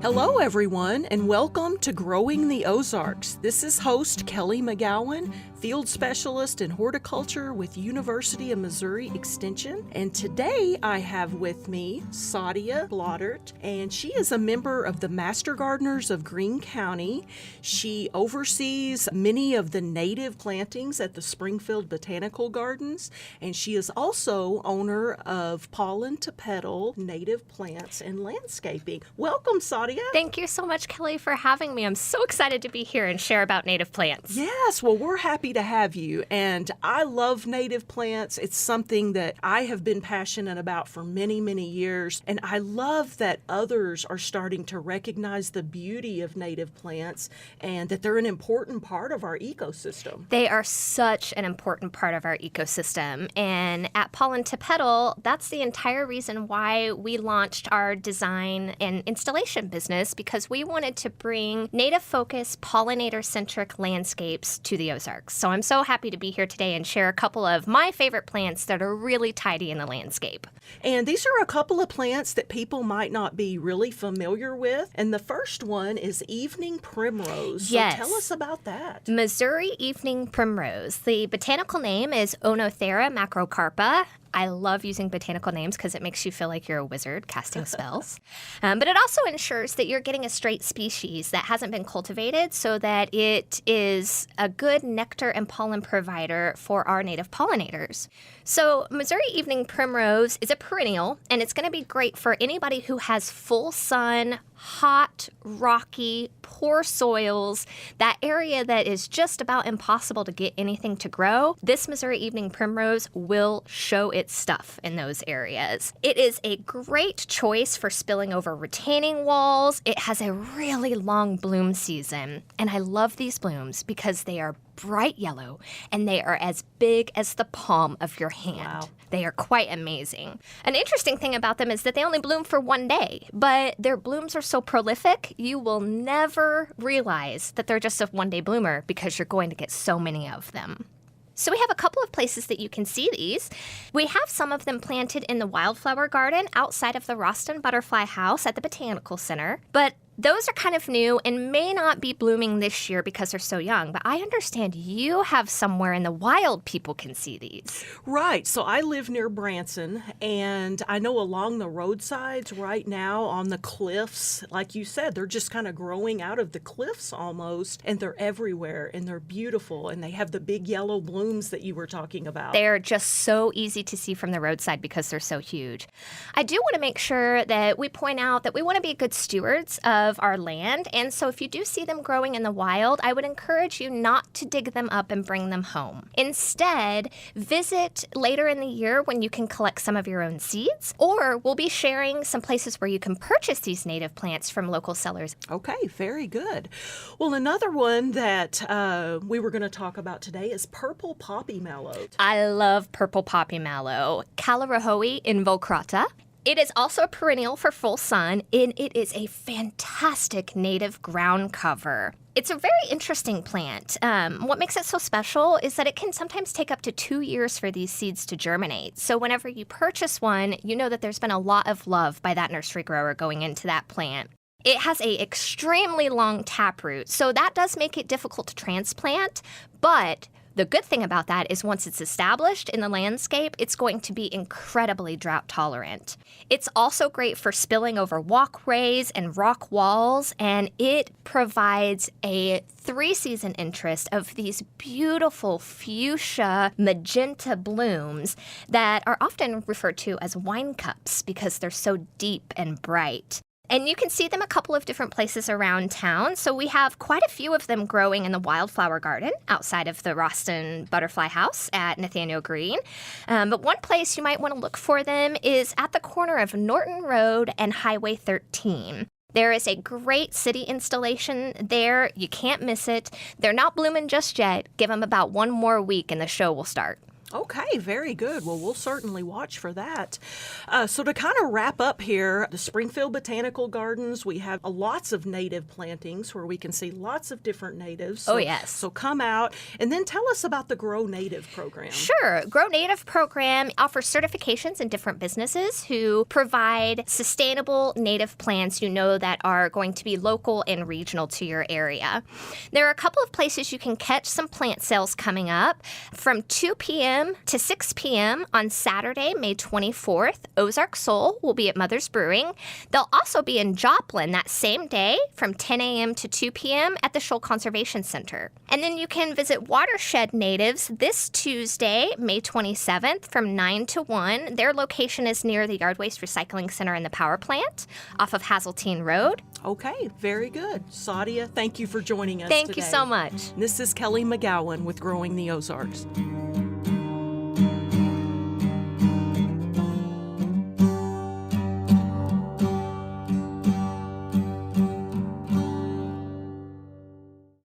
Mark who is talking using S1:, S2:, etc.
S1: Hello, everyone, and welcome to Growing the Ozarks. This is host Kelly McGowan, field specialist in horticulture with University of Missouri Extension. And today I have with me Sadia Blattert, and she is a member of the Master Gardeners of Greene County. She oversees many of the native plantings at the Springfield Botanical Gardens, and she is also owner of Pollen to Petal native plants and landscaping. Welcome, Sadia.
S2: Thank you so much, Kelly, for having me. I'm so excited to be here and share about native plants.
S1: Yes, well, we're happy to have you. And I love native plants. It's something that I have been passionate about for many, many years. And I love that others are starting to recognize the beauty of native plants and that they're an important part of our ecosystem.
S2: They are such an important part of our ecosystem. And at Pollen to Petal, that's the entire reason why we launched our design and installation business, because we wanted to bring native-focused, pollinator-centric landscapes to the Ozarks. So I'm so happy to be here today and share a couple of my favorite plants that are really tidy in the landscape.
S1: And these are a couple of plants that people might not be really familiar with. And the first one is Evening Primrose.
S2: Yes.
S1: So tell us about that.
S2: Missouri Evening Primrose. The botanical name is Oenothera macrocarpa. I love using botanical names because it makes you feel like you're a wizard casting spells. But it also ensures that you're getting a straight species that hasn't been cultivated so that it is a good nectar and pollen provider for our native pollinators. So Missouri Evening Primrose is a perennial, and it's going to be great for anybody who has full sun, hot, rocky, poor soils, that area that is just about impossible to get anything to grow. This Missouri Evening Primrose will show its stuff in those areas. It is a great choice for spilling over retaining walls. It has a really long bloom season, and I love these blooms because they are bright yellow and they are as big as the palm of your hand.
S1: Wow.
S2: They are quite amazing. An interesting thing about them is that they only bloom for one day, but their blooms are so prolific, you will never realize that they're just a one-day bloomer because you're going to get so many of them. So we have a couple of places that you can see these. We have some of them planted in the wildflower garden outside of the Roston Butterfly House at the Botanical Center, but those are kind of new and may not be blooming this year because they're so young, but I understand you have somewhere in the wild people can see these.
S1: Right. So I live near Branson, and I know along the roadsides right now on the cliffs, like you said, they're just kind of growing out of the cliffs almost, and they're everywhere, and they're beautiful, and they have the big yellow blooms that you were talking about.
S2: They're just so easy to see from the roadside because they're so huge. I do want to make sure that we point out that we want to be good stewards of our land, and so if you do see them growing in the wild, I would encourage you not to dig them up and bring them home. Instead, visit later in the year when you can collect some of your own seeds, or we'll be sharing some places where you can purchase these native plants from local sellers.
S1: Okay, very good. Well, another one that we were going to talk about today is Purple Poppy Mallow.
S2: I love Purple Poppy Mallow, Callirhoe involucrate. It is also a perennial for full sun, and it is a fantastic native ground cover. It's a very interesting plant. What makes it so special is that it can sometimes take up to 2 years for these seeds to germinate. So whenever you purchase one, you know that there's been a lot of love by that nursery grower going into that plant. It has an extremely long taproot, so that does make it difficult to transplant, but the good thing about that is once it's established in the landscape, it's going to be incredibly drought tolerant. It's also great for spilling over walkways and rock walls, and it provides a 3-season interest of these beautiful fuchsia magenta blooms that are often referred to as wine cups because they're so deep and bright. And you can see them a couple of different places around town. So we have quite a few of them growing in the wildflower garden outside of the Roston Butterfly House at Nathaniel Greene. But one place you might want to look for them is at the corner of Norton Road and Highway 13. There is a great city installation there. You can't miss it. They're not blooming just yet. Give them about one more week and the show will start.
S1: Okay, very good. Well, we'll certainly watch for that. So to kind of wrap up here, the Springfield Botanical Gardens, we have lots of native plantings where we can see lots of different natives. So,
S2: Oh, yes.
S1: So come out and then tell us about the Grow Native program.
S2: Sure. Grow Native program offers certifications in different businesses who provide sustainable native plants that are going to be local and regional to your area. There are a couple of places you can catch some plant sales coming up. From 2 p.m. to 6 p.m. on Saturday, May 24th, Ozark Soul will be at Mother's Brewing. They'll also be in Joplin that same day from 10 a.m. to 2 p.m. at the Shoal Conservation Center. And then you can visit Watershed Natives this Tuesday, May 27th from 9 to 1. Their location is near the Yard Waste Recycling Center and the power plant off of Hazeltine Road.
S1: Okay, very good. Sadia, thank you for joining us
S2: Thank
S1: today.
S2: you so much.
S1: This is Kelly McGowan with Growing the Ozarks.